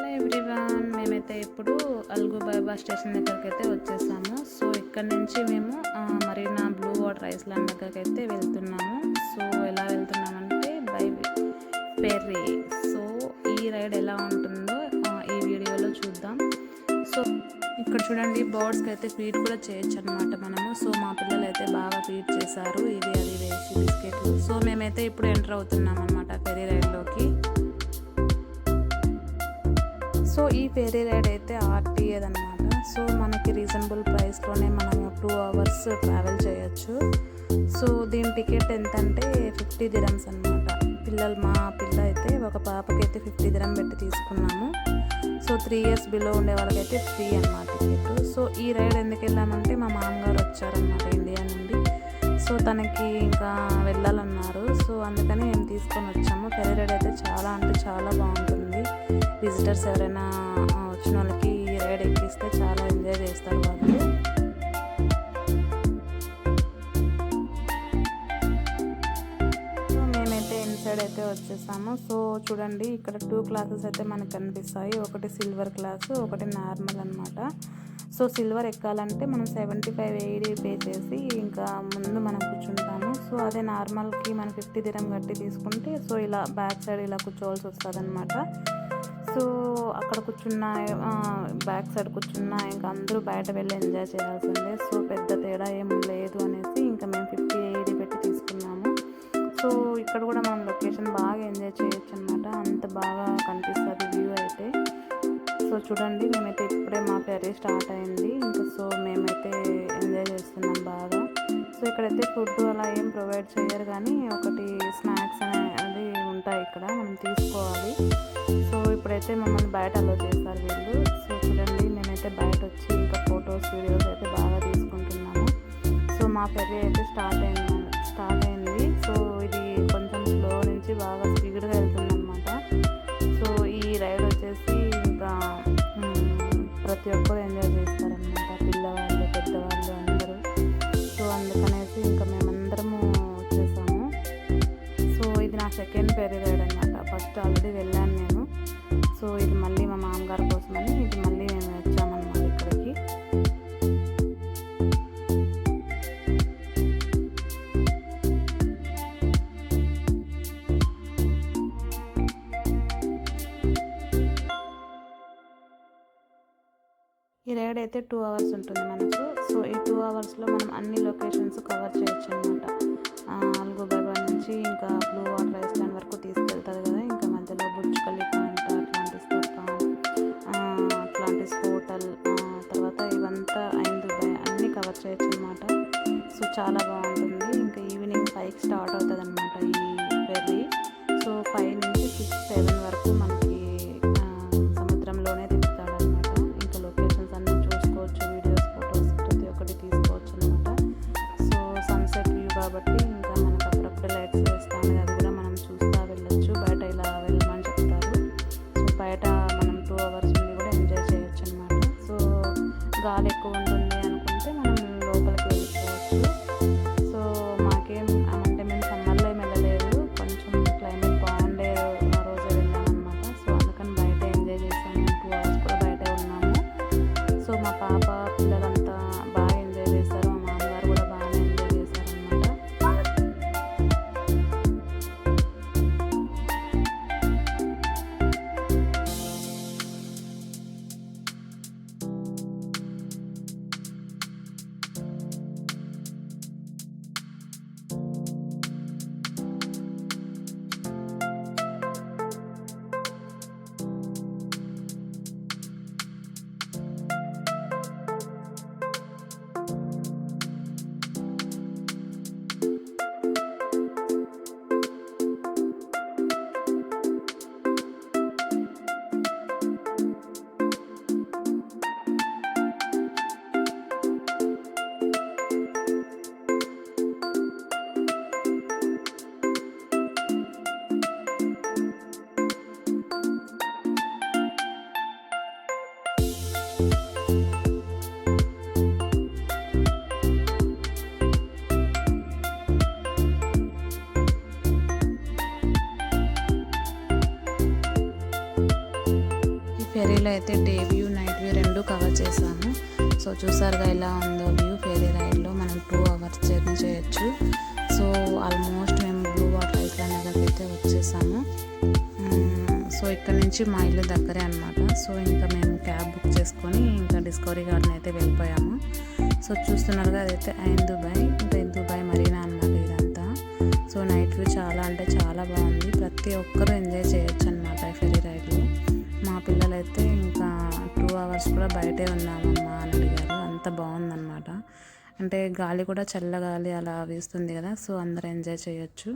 Hi everyone, మేమైతే ఇప్పుడు అల్గుబాబా station దగ్గరికి వచ్చేసాము. సో ఇక్కడ నుంచి మేము మరీనా బ్లూ వాటర్ ఐస్లాండ్ దగ్గరికి అయితే వెళ్తున్నాము. సో ఎలా వెళ్తున్నామంటే బై ఫెర్రీ. సో ఈ రైడ్ ఎలా ఉంటుందో ఈ వీడియోలో చూద్దాం. సో ఇక్కడ చూడండి, బర్డ్స్కి అయితే ఫీడ్ కూడా చేయొచ్చు అనమాట మనము. సో మా పిల్లలు అయితే బాగా ఫీడ్ చేశారు, ఇది అది వేసి బిస్కెట్లు. సో మేమైతే ఇప్పుడు ఎంటర్ అవుతున్నాం అనమాట ఫెర్రీ రైడ్లోకి. సో ఈ ఫెర్రీ రైడ్ అయితే ఆర్టీఏదన్నమాట. సో మనకి రీజనబుల్ ప్రైస్లోనే మనము 2 hours ట్రావెల్ చేయొచ్చు. సో దీని టికెట్ ఎంత అంటే 50 dirhams అనమాట. మా పిల్ల అయితే ఒక పాపకైతే 50 dirham పెట్టి తీసుకున్నాము. సో 3 years బిలో ఉండే వాళ్ళకైతే ఫ్రీ అనమాట టికెట్. సో ఈ రైడ్ ఎందుకు వెళ్ళామంటే మా మామగారు వచ్చారనమాట ఇండియా నుండి. సో తనకి ఇంకా వెళ్ళాలన్నారు. సో అందుకని మేము తీసుకొని వచ్చాము. ఫెర్రీ రైడ్ అయితే చాలా అంటే చాలా బాగుంటుంది. విజిటర్స్ ఎవరైనా వచ్చిన వాళ్ళకి ఈ రైడ్ ఎక్కిస్తే చాలా ఎంజాయ్ చేస్తారు వాళ్ళు. సో మేమైతే ఇన్సైడ్ అయితే వచ్చేసాము. సో చూడండి, ఇక్కడ 2 classes అయితే మనకు కనిపిస్తాయి. ఒకటి సిల్వర్ క్లాసు, ఒకటి నార్మల్ అనమాట. సో సిల్వర్ ఎక్కాలంటే మనం 75-80 పే చేసి ఇంకా ముందు మనం కూర్చుంటాము. సో అదే నార్మల్కి మనం 50 dirham కట్టి తీసుకుంటే సో ఇలా బ్యాక్ సైడ్ ఇలా కూర్చోవాల్సి వస్తుంది అనమాట. సో అక్కడ కూర్చున్న బ్యాక్ సైడ్ కూర్చున్న ఇంకా అందరూ బయట వెళ్ళి ఎంజాయ్ చేయాల్సిందే. సో పెద్ద తేడా ఏం లేదు అనేసి ఇంకా మేము 50-80 పెట్టి తీసుకున్నాము. సో ఇక్కడ కూడా మనం లొకేషన్ బాగా ఎంజాయ్ చేయొచ్చు అనమాట. అంత బాగా కనిపిస్తుంది వ్యూ అయితే. సో చూడండి, మేమైతే ఇప్పుడే మా ఫెర్రీ స్టార్ట్ అయింది. ఇంకా సో మేమైతే ఎంజాయ్ చేస్తున్నాం బాగా. సో ఇక్కడైతే ఫుడ్ అలా ఏం ప్రొవైడ్ చేయరు, కానీ ఒకటి స్నాక్స్ అనేది ఉంటాయి ఇక్కడ, మనం తీసుకోవాలి. సో ఇప్పుడైతే మమ్మల్ని బయట అలో చేస్తారు వీళ్ళు. సో చూడండి, మేమైతే బయట వచ్చి ఇంకా ఫొటోస్ వీడియోస్ అయితే బాగా తీసుకుంటున్నాము. సో మా ఫెర్రీ అయితే స్టార్ట్ అయింది. సో ఇది కొంచెం స్లో నుంచి బాగా స్పీడ్గా వెళ్తుంది అనమాట. సో ఈ రైడ్ వచ్చేసి ఇంకా ప్రతి ఒక్కరు ఎంజాయ్ చేస్తారనమాట, పిల్లవాళ్ళు పెద్దవాళ్ళు అందరూ. సో అందుకనేసి ఇంకా మేమందరము వచ్చేసాము. సో ఇది నా సెకండ్ ఫెర్రీ రైడ్ అనమాట. ఫస్ట్ ఆల్రెడీ వెళ్ళాను నేను. సో ఇది మళ్ళీ మా మామగారి కోసమని ఇది మళ్ళీ మేము వచ్చామన్నమాట ఇక్కడికి. ఈ రైడ్ అయితే 2 hours ఉంటుంది మనకు. సో ఈ 2 hoursలో మనం అన్ని లొకేషన్స్ కవర్ చేయొచ్చు అనమాట. అల్గుబాబా నుంచి ఇంకా బ్లూ వాటర్ ఐస్లాండ్ వరకు తీసుకెళ్తుంది కదా. ఇంకా మధ్యలో బుర్జ్ ఖలీఫా అంట, అట్లాంటిస్ హోటల్, తర్వాత ఇవంతా దుబాయ్ అన్నీ కవర్ చేయొచ్చు అనమాట. సో చాలా బాగుంటుంది. ఇంకా ఈవినింగ్ 5కి స్టార్ట్ అవుతుంది అనమాట ఈ ఫెర్రీ. సో 5 నుంచి 6-7 వరకు మనకి సముద్రంలోనే తిప్పుతాడనమాట. ఇంకా లొకేషన్స్ అన్నీ చూసుకోవచ్చు, వీడియోస్ ఫొటోస్ ప్రతి ఒక్కటి తీసుకోవచ్చు అనమాట. సో సన్సెట్ వ్యూ కాబట్టి ఇంకా మనకు అప్పుడప్పుడు లైట్స్ వేస్తాను, అది కూడా మనం చూస్తూ వెళ్ళొచ్చు. బయట ఇలా వెళ్ళమని చెప్తారు. సో బయట మనం 2 hours ఉండి కూడా ఎంజాయ్ చేయొచ్చు అనమాట. సో గాలి ఎక్కువ ఉంటుంది అనుకుంటే మనం లోపలికి వెళ్ళిపోవచ్చు. సో మాకేం అంటే మేము సమ్మర్లో ఏం వెళ్ళలేదు, కొంచెం క్లైమేట్ బాగుండే రోజే వెళ్ళామన్నమాట. సో అందుకని బయట ఎంజాయ్ చేసాము. 2 hours కూడా బయటే ఉన్నాము. సో మా పాప పిల్లలంతా బాగా ఎంజాయ్ చేస్తారు, మా మామగారు కూడా బాగానే ఎంజాయ్ చేశారనమాట. ఫెరీలో అయితే డే వ్యూ నైట్ వ్యూ రెండు కవర్ చేసాము. సో చూసారుగా ఎలా ఉందో వ్యూ. ఫెరీ రైడ్లో మనం 2 hours జర్నీ చేయొచ్చు. సో ఆల్మోస్ట్ మేము బ్లూ వాటర్ ఐలాండ్ దగ్గరికి అయితే వచ్చేసాము. సో ఇక్కడ నుంచి మా ఇల్లు దగ్గరే అనమాట. సో ఇంకా మేము క్యాబ్ బుక్ చేసుకొని ఇంకా డిస్కవరీ గార్డెన్ అయితే వెళ్ళిపోయాము. సో చూస్తున్నారుగా అదైతే ఐన్ దుబాయ్, ఇంకా దుబాయ్ మరీనా అనమాట ఇదంతా. సో నైట్ వ్యూ చాలా అంటే చాలా బాగుంది. ప్రతి ఒక్కరూ ఎంజాయ్ చేయొచ్చు అనమాట ఈ ఫెరీ రైడ్లో. మా పిల్లలైతే ఇంకా 2 hours కూడా బయటే ఉన్నామమ్మా అని అడిగారు. అంత బాగుందన్నమాట. అంటే గాలి కూడా చల్లగాలి అలా వీస్తుంది కదా. సో అందరూ ఎంజాయ్ చేయొచ్చు.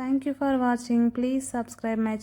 Thank you for watching. Please subscribe my